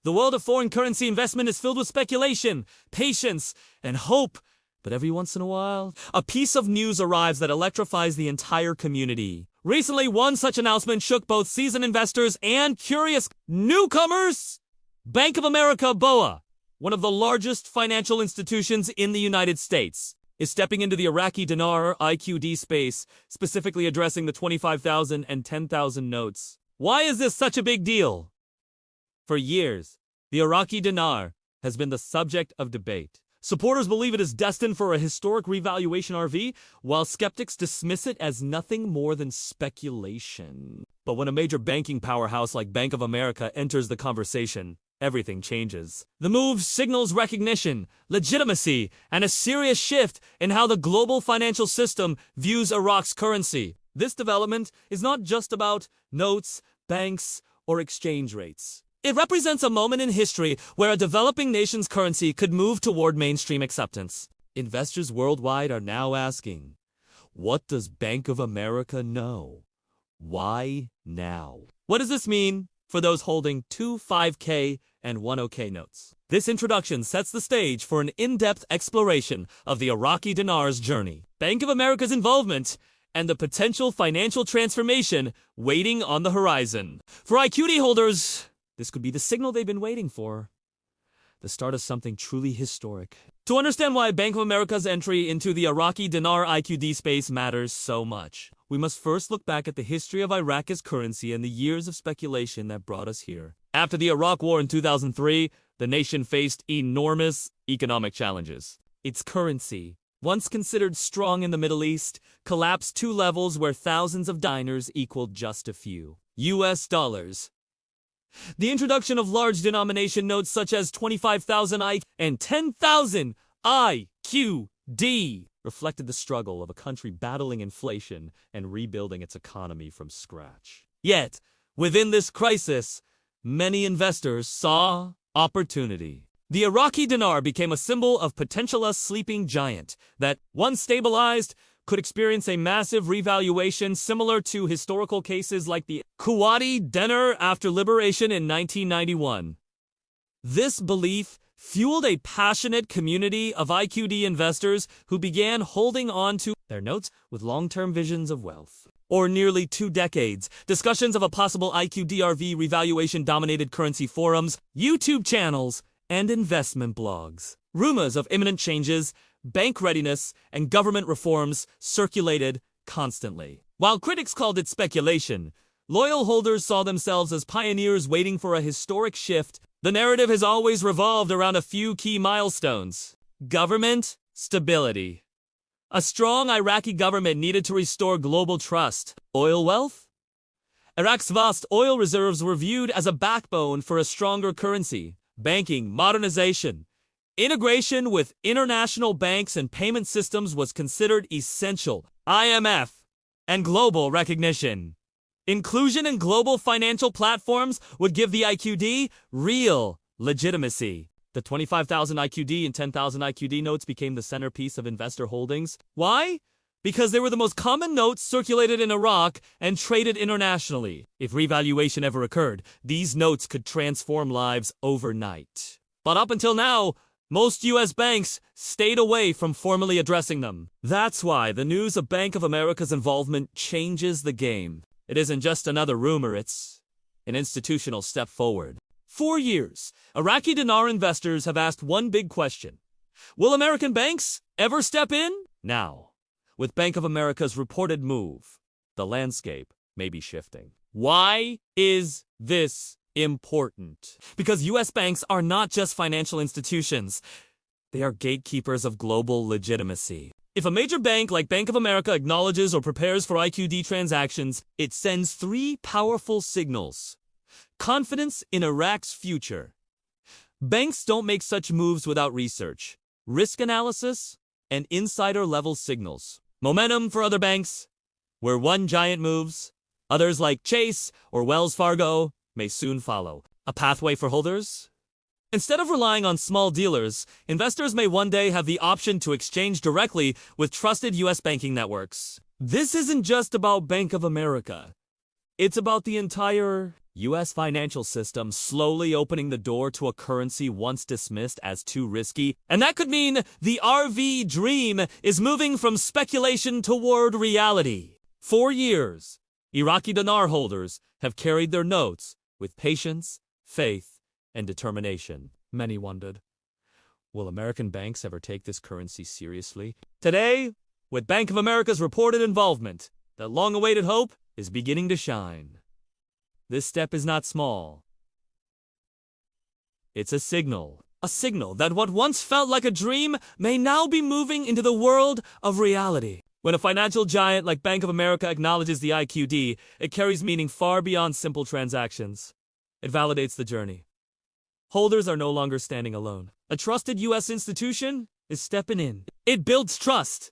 The world of foreign currency investment is filled with speculation, patience, and hope. But every once in a while, a piece of news arrives that electrifies the entire community. Recently, one such announcement shook both seasoned investors and curious newcomers. Bank of America BOA, one of the largest financial institutions in the United States, is stepping into the Iraqi Dinar IQD space, specifically addressing the 25,000 and 10,000 notes. Why is this such a big deal? For years, the Iraqi Dinar has been the subject of debate. Supporters believe it is destined for a historic revaluation RV, while skeptics dismiss it as nothing more than speculation. But when a major banking powerhouse like Bank of America enters the conversation, everything changes. The move signals recognition, legitimacy, and a serious shift in how the global financial system views Iraq's currency. This development is not just about notes, banks, or exchange rates. It represents a moment in history where a developing nation's currency could move toward mainstream acceptance. Investors worldwide are now asking, what does Bank of America know? Why now? What does this mean for those holding 25K and 10K notes? This introduction sets the stage for an in-depth exploration of the Iraqi Dinar's journey, Bank of America's involvement, and the potential financial transformation waiting on the horizon. For IQD holders, this could be the signal they've been waiting for, the start of something truly historic. To understand why Bank of America's entry into the Iraqi Dinar IQD space matters so much, we must first look back at the history of Iraq's currency and the years of speculation that brought us here. After the Iraq War in 2003, the nation faced enormous economic challenges. Its currency, once considered strong in the Middle East, collapsed to levels where thousands of dinars equaled just a few US dollars. The introduction of large denomination notes such as 25,000 I and 10,000 IQD reflected the struggle of a country battling inflation and rebuilding its economy from scratch. Yet, within this crisis, many investors saw opportunity. The Iraqi dinar became a symbol of potential sleeping giant that, once stabilized, could experience a massive revaluation similar to historical cases like the Iraqi Dinar after liberation in 1991. This belief fueled a passionate community of IQD investors who began holding on to their notes with long-term visions of wealth. For nearly 2 decades, discussions of a possible IQDRV revaluation dominated currency forums, YouTube channels, and investment blogs. Rumors of imminent changes, bank readiness, and government reforms circulated constantly. While critics called it speculation, loyal holders saw themselves as pioneers waiting for a historic shift. The narrative has always revolved around a few key milestones. Government stability. A strong Iraqi government needed to restore global trust. Oil wealth? Iraq's vast oil reserves were viewed as a backbone for a stronger currency. Banking modernization. Integration with international banks and payment systems was considered essential. IMF and global recognition. Inclusion in global financial platforms would give the IQD real legitimacy. The 25,000 IQD and 10,000 IQD notes became the centerpiece of investor holdings. Why? Because they were the most common notes circulated in Iraq and traded internationally. If revaluation ever occurred, these notes could transform lives overnight. But up until now, most U.S. banks stayed away from formally addressing them. That's why the news of Bank of America's involvement changes the game. It isn't just another rumor, it's an institutional step forward. For years, Iraqi dinar investors have asked one big question. Will American banks ever step in? Now, with Bank of America's reported move, the landscape may be shifting. Why is this important? Because U.S. banks are not just financial institutions. They are gatekeepers of global legitimacy. If a major bank like Bank of America acknowledges or prepares for IQD transactions, it sends 3 powerful signals. Confidence in Iraq's future. Banks don't make such moves without research, risk analysis, and insider-level signals. Momentum for other banks. Where one giant moves, others like Chase or Wells Fargo may soon follow. A pathway for holders? Instead of relying on small dealers, investors may one day have the option to exchange directly with trusted U.S. banking networks. This isn't just about Bank of America. It's about the entire U.S. financial system slowly opening the door to a currency once dismissed as too risky. And that could mean the RV dream is moving from speculation toward reality. For years, Iraqi Dinar holders have carried their notes with patience, faith, and determination. Many wondered, will American banks ever take this currency seriously? Today, with Bank of America's reported involvement, that long-awaited hope is beginning to shine. This step is not small. It's a signal that what once felt like a dream may now be moving into the world of reality. When a financial giant like Bank of America acknowledges the IQD, it carries meaning far beyond simple transactions. It validates the journey. Holders are no longer standing alone. A trusted U.S. institution is stepping in. It builds trust.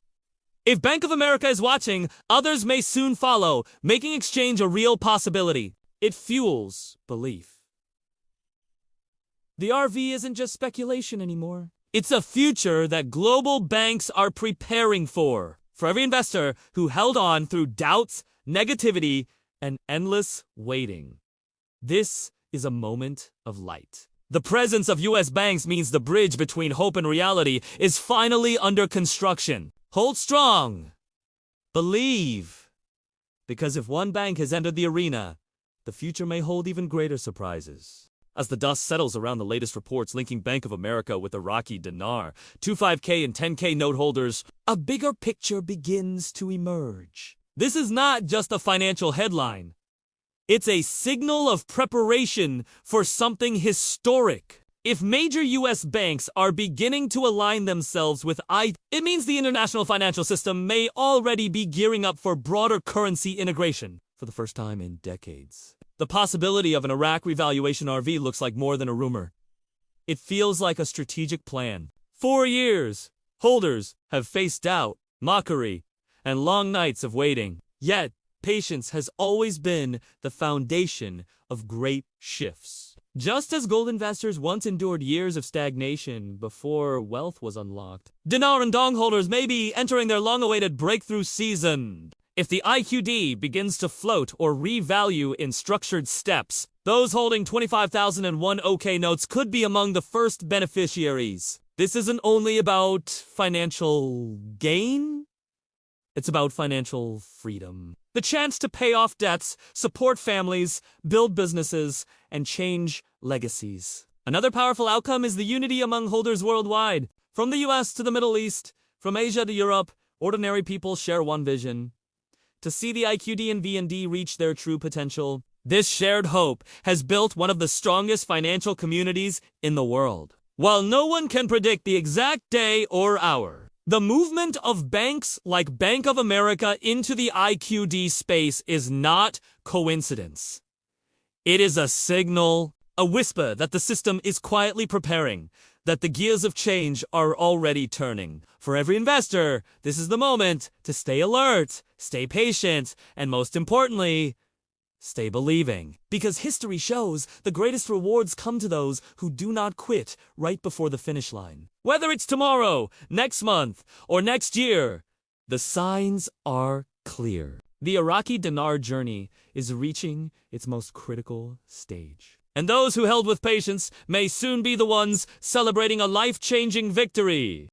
If Bank of America is watching, others may soon follow, making exchange a real possibility. It fuels belief. The RV isn't just speculation anymore. It's a future that global banks are preparing for. For every investor who held on through doubts, negativity, and endless waiting. This is a moment of light. The presence of U.S. banks means the bridge between hope and reality is finally under construction. Hold strong. Believe. Because if one bank has entered the arena, the future may hold even greater surprises. As the dust settles around the latest reports linking Bank of America with Iraqi Dinar, 25K and 10K note holders, a bigger picture begins to emerge. This is not just a financial headline. It's a signal of preparation for something historic. If major U.S. banks are beginning to align themselves with it means the international financial system may already be gearing up for broader currency integration for the first time in decades. The possibility of an Iraq revaluation RV looks like more than a rumor. It feels like a strategic plan. 4 years, holders have faced doubt, mockery, and long nights of waiting. Yet, patience has always been the foundation of great shifts. Just as gold investors once endured years of stagnation before wealth was unlocked, dinar and dong holders may be entering their long-awaited breakthrough season. If the IQD begins to float or revalue in structured steps, those holding 25,001 OK notes could be among the first beneficiaries. This isn't only about financial gain. It's about financial freedom. The chance to pay off debts, support families, build businesses, and change legacies. Another powerful outcome is the unity among holders worldwide. From the US to the Middle East, from Asia to Europe, ordinary people share one vision: to see the IQD and VND reach their true potential. This shared hope has built one of the strongest financial communities in the world. While no one can predict the exact day or hour, the movement of banks like Bank of America into the IQD space is not coincidence. It is a signal, a whisper that the system is quietly preparing, that the gears of change are already turning. For every investor, this is the moment to stay alert, stay patient, and most importantly, stay believing. Because history shows the greatest rewards come to those who do not quit right before the finish line. Whether it's tomorrow, next month, or next year, the signs are clear. The Iraqi Dinar journey is reaching its most critical stage. And those who held with patience may soon be the ones celebrating a life-changing victory.